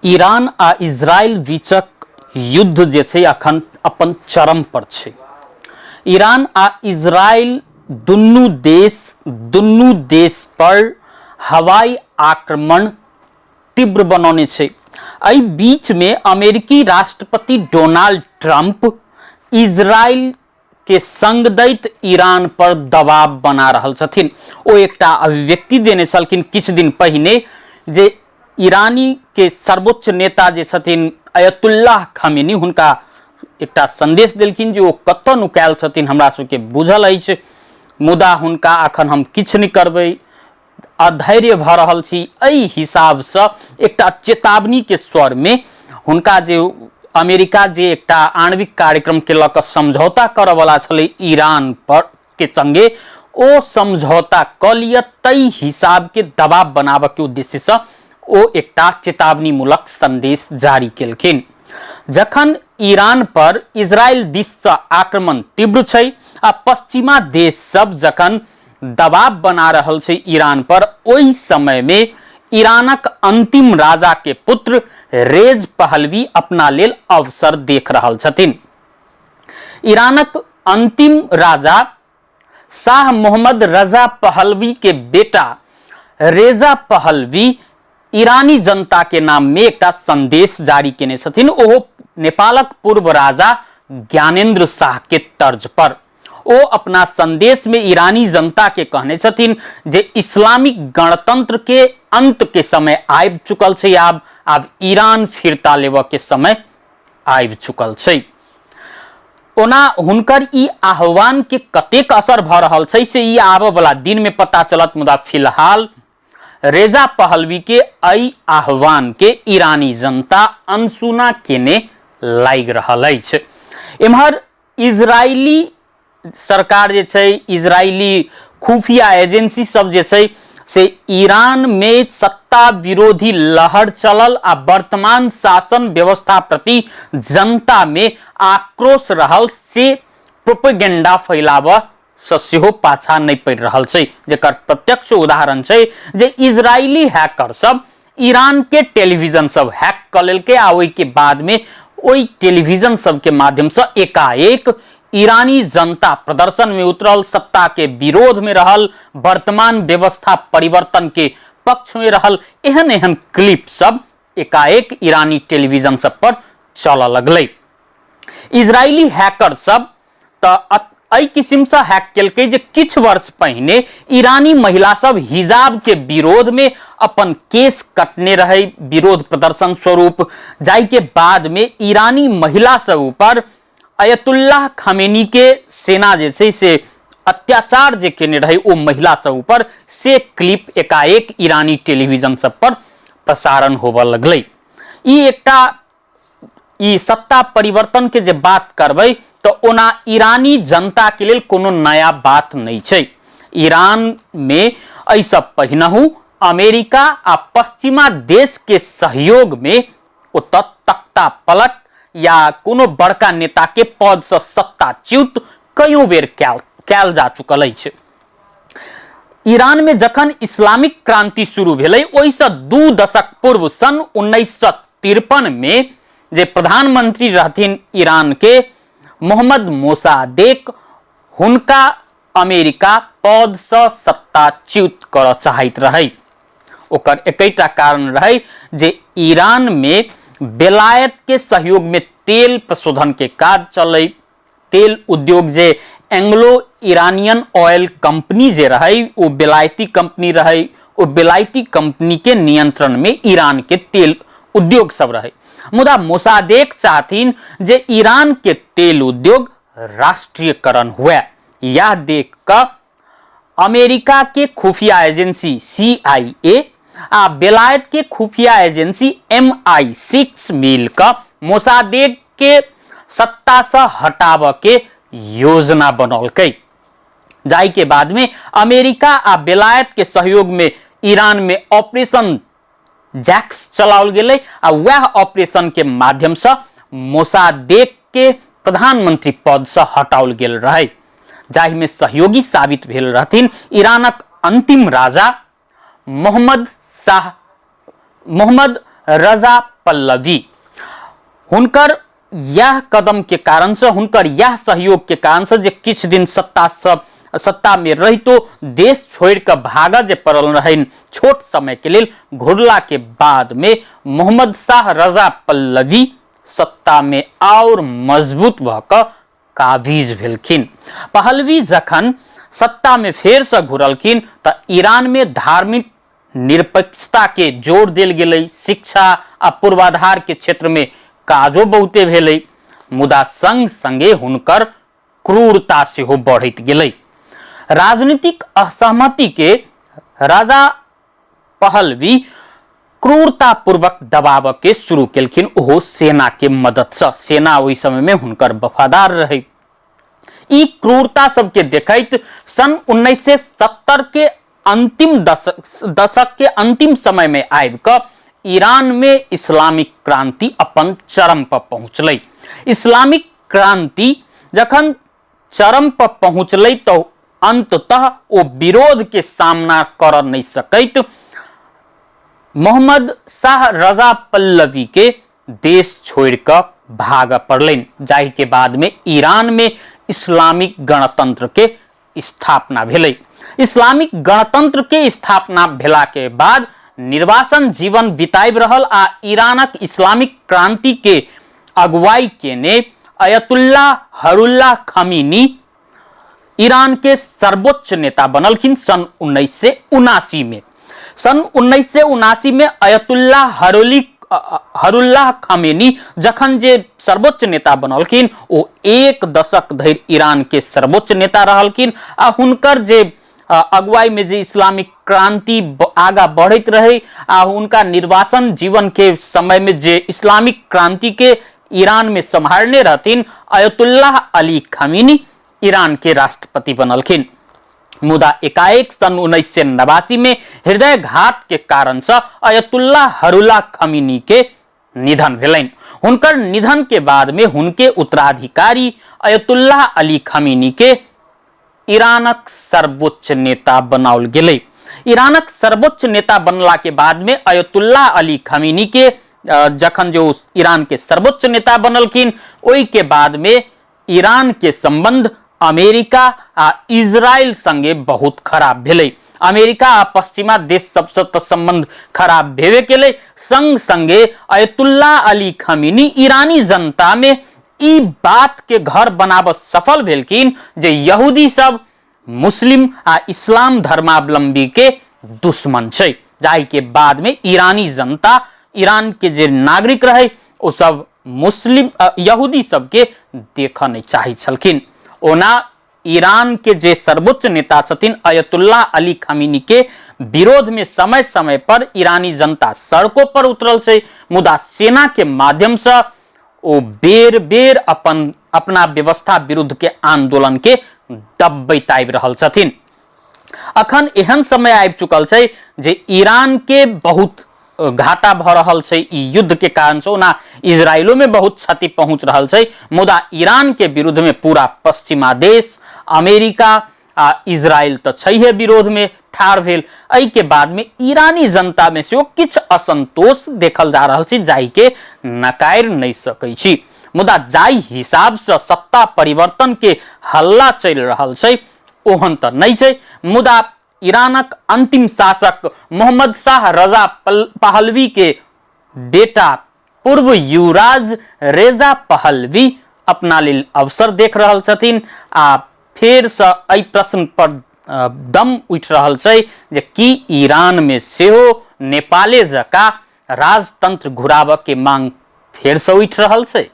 Iran आ Israel बीचक युद्ध जे छै अखन अपन चरम पर छै। ईरान आ इजराइल दुनू देश पर हवाई आक्रमण तीव्र बनौने छै। एहि बीच में अमेरिकी राष्ट्रपति डोनाल्ड ट्रंप इजराइल के संग दैत ईरान पर दबाव बना रहल छथिन। ओ एकटा अभिव्यक्ति देने छलखिन किछ दिन पहिने जे ईरानी के सर्वोच्च नेता जे छथिन अयतुल्लाह खामेनी हुनका एकटा संदेश देलखिन जे ओ कतऽ नुकायल छथिन हमरा सबके बुझल अछि, मुदा हुनका अखन हम किछु नहि करबै, अधैर्य भऽ रहल छी। एहि हिसाब से एकटा चेतावनी के स्वर में हुनका जे अमेरिका जे एकटा आणविक कार्यक्रम के लऽ कऽ समझौता करऽ वाला छलै ईरान पर के संगे, ओ समझौता कऽ लिअ ताहि हिसाब के दबाव बनाबऽ के उद्देश्य से ओ एकटा चेतावनी मूलक संदेश जारी केलखिन। जखन ईरान पर इजराइल दिस से आक्रमण तीव्र छै आ पश्चिमा देश सब जखन दबाव बना रहल छै ईरान पर, ओहि समय में ईरानक अंतिम राजा के पुत्र रेज पहलवी अपना लेल अवसर देख रहल छथिन। ईरानक अंतिम राजा शाह मोहम्मद रजा पहलवी के बेटा रेजा पहलवी ईरानी जनता के नाम में एक संदेश जारी केने छथिन। ओहो नेपालक पूर्व राजा ज्ञानेन्द्र शाह के तर्ज पर ओ अपना संदेश में ईरानी जनता के कहने छथिन जे इस्लामिक गणतंत्र के अंत के समय आबि चुकल छै। आब ईरान फिरता लेबऽ के समय आबि चुकल छै। ओना हुनकर ई आह्वान के कतेक असर भऽ रहल छै से ई आबऽ वाला दिन में पता चलत, मुदा फिलहाल रेजा पहलवी के एहि आह्वान के ईरानी जनता अनसुना केने लागि रहल अछि। एम्हर इजरायली सरकार जे छै, इजरायली खुफिया एजेंसी सब जे छै से ईरान में सत्ता विरोधी लहर चलल आ वर्तमान शासन व्यवस्था प्रति जनता में आक्रोश रहल से प्रोपेगेंडा फैलावऽ से सेहो पाछा नहीं पड़ रहल छै। जेकर प्रत्यक्ष उदाहरण छै जे इजरायली हैकर सब ईरान के टेलीविजन सब हैक कर लेलकै आ ओहि के बाद में ओहि टेलीविजन सब के माध्यम से एकाएक ईरानी जनता प्रदर्शन में उतरल, सत्ता के विरोध में रहल, वर्तमान व्यवस्था परिवर्तन के पक्ष में रहल। एहन एहन क्लिप सब एकाएक ईरानी टेलीविजन सब पर चलऽ लगलै। इजरायली हैकर सब तऽ एहि किस्म से हैक केलकै जे किछु वर्ष पहिने ईरानी महिला सब हिजाब के विरोध में अपन केस कटने रहे विरोध प्रदर्शन स्वरूप, जाहि के बाद में ईरानी महिला सब ऊपर अयतुल्लाह खामेनी के सेना जे छै से अत्याचार जे केने रहे ओ महिला सब ऊपर, से क्लिप एकाएक ईरानी टेलीविजन सब पर प्रसारण होबऽ लगलै। ई सत्ता परिवर्तन के जे बात करबै तो ओना ईरानी जनता के लेल कोनो नया बात नहीं छै। ईरान में एहि सब पहिनहु अमेरिका आ पश्चिमा देश के सहयोग में ओतऽ तख्ता पलट या कोनो बड़का नेता के पद से सत्ताच्युत कईयों बेर कैल जा चुकल अछि। ईरान में जखन इस्लामिक क्रांति शुरू भेलै ओहि से 2 दशक पूर्व सन 1953 में जे प्रधानमंत्री रहथिन ईरान के मोहम्मद मोसादेक, हुनका अमेरिका पद से सत्ताच्युत करऽ चाहैत रहे। ओकर एकटा कारण रहे जे ईरान में बेलायत के सहयोग में तेल प्रशोधन के काज चलै। तेल उद्योग जे एंग्लो ईरानियन ऑयल कंपनी जे रहे वो बेलायती कंपनी रहे, वो बेलायती कंपनी के नियंत्रण में ईरान के तेल उद्योग सब रहे। मुदा मोसादेक चाहथिन जे ईरान के तेल उद्योग राष्ट्रीयकरण हुए। यह देखकर अमेरिका के खुफिया एजेंसी CIA आ बेलायत के खुफिया एजेंसी MI6 मिलकर मोसादेक के सत्ता से हटाव के योजना बनौलकै, जाहि के बाद में अमेरिका आ बेलायत के सहयोग में ईरान में ऑपरेशन जैक्स चलाओल गेलै आ वह ऑपरेशन के माध्यम से मोसादेक के प्रधानमंत्री पद से हटाओल गेल रहे, जाहि में सहयोगी साबित भेल रहथिन ईरानक अंतिम राजा मोहम्मद रजा पल्लवी। हुनकर यह कदम के कारण से, हुनकर यह सहयोग के कारण से, जे किछ दिन सत्ता में रही तो देश छोड़ कर भागा जे पड़ल रहन छोट समय के लिए, घुरला के बाद में मोहम्मद शाह रजा पल्लवी सत्ता में और मजबूत भऽ काबिज भेलखिन। पहलवी जखन सत्ता में फेर से घुरलखिन त ईरान में धार्मिक निरपेक्षता के जोर देल गेलै, शिक्षा आ पूर्वाधार के क्षेत्र में काजो बहुते भेलै, मुदा संग संगे हुनकर क्रूरता सेहो बढ़ैत गेलै। राजनीतिक असहमति के राजा पहलवी क्रूरतापूर्वक दबाव के शुरू केलखिन, ओहो सेना के मदद से। सेना ओहि समय में हुनकर वफादार रहे। ई क्रूरता सबके देखैत सन 1970 के अंतिम दशक के अंतिम समय में आबि क ईरान में इस्लामिक क्रांति अपन चरम पर पहुंचलै। इस्लामिक क्रांति जखन चरम पर पहुंचलै तो अंततः वो विरोध के सामना कर नहीं सकैत मोहम्मद शाह रजा पल्लवी के देश छोड़कर भाग पड़लन, जाहि के बाद में ईरान में इस्लामिक गणतंत्र के स्थापना भेलै। इस्लामिक गणतंत्र के स्थापना भेला के बाद निर्वासन जीवन बिताबि रहल आ ईरानक इस्लामिक क्रांति के अगुवाई केने अयतुल्ला रुहुल्लाह खमीनी ईरान के सर्वोच्च नेता बनलखिन सन 1979 में। सन 1979 में अयतुल्ला रुहुल्लाह खमीनी जखन जे सर्वोच्च नेता बनलखिन, ओ एक दशक धरि ईरान के सर्वोच्च नेता रहलखिन आ हुनकर जे अगुवाई में जे इस्लामिक क्रांति आगा बढ़त रहे आ उनका निर्वासन जीवन के समय में जे इस्लामिक क्रांति के ईरान में संभालने रहथिन, अयतुल्लाह अली खमीनी ईरान के राष्ट्रपति बनलखिन। मुदा एकाएक सन 1989 में हृदयघात के कारण से अयतुल्लाह रुहुल्लाह खमीनी के निधन भेलनि। हुनकर निधन के बाद में हुनके उत्तराधिकारी अयतुल्लाह अली खमीनी के ईरानक सर्वोच्च नेता बनाओल गेलै। ईरानक सर्वोच्च नेता बनला के बाद में अयतुल्लाह अली खमीनी के जखन जो ईरान के सर्वोच्च नेता बनलखिन, ओहि के बाद में ईरान के संबंध अमेरिका आ इजराइल संगे बहुत खराब भेलै। अमेरिका आ पश्चिमा देश सबसे तो संबंध खराब भेबे केलै, संग संगे अयतुल्लाह अली खमीनी ईरानी जनता में ई बात के घर बनाब सफल भेलखिन जे यहूदी सब मुस्लिम आ इस्लाम धर्मावलंबी के दुश्मन छै, जाहि के बाद में ईरानी जनता, ईरान के जे नागरिक रहे ओ सब मुस्लिम यहूदी सब के देख नहीं चाहे छलखिन। ओना ईरान के जे सर्वोच्च नेता छथिन अयतुल्लाह अली खमीनी के विरोध में समय समय पर ईरानी जनता सड़कों पर उतरल छै, मुदा सेना के माध्यम से ओ बेर बेर अपना व्यवस्था विरुद्ध के आंदोलन के दबैत आबि रहल छथिन। अखन एहन समय आबि चुकल छै जे ईरान के बहुत घाटा भ रहल छै ई युद्ध के कारण से। ओना इजराइलो में बहुत क्षति पहुंच रहल छै, मुदा ईरान के विरुद्ध में पूरा पश्चिमा देश, अमेरिका आ इजराइल तो छैहे विरोध में ठाड़ भेल। एहि के बाद में ईरानी जनता में से किछ असंतोष देखल जा रहल छै, जाहि के नकार नहीं सकै छी। मुदा जाहि हिसाब से सत्ता परिवर्तन के हल्ला चल रहल छै ओहन तो नहीं छै। मुदा ईरानक अंतिम शासक मोहम्मद शाह रजा पहलवी के बेटा पूर्व युवराज रेजा पहलवी अपना लेल अवसर देख रहल छथिन आ फेर से एहि प्रश्न पर दम उठ रहल छै जे कि ईरान में सेहो नेपाले जका राजतंत्र घुराब के मांग फेर से उठ रहल छै।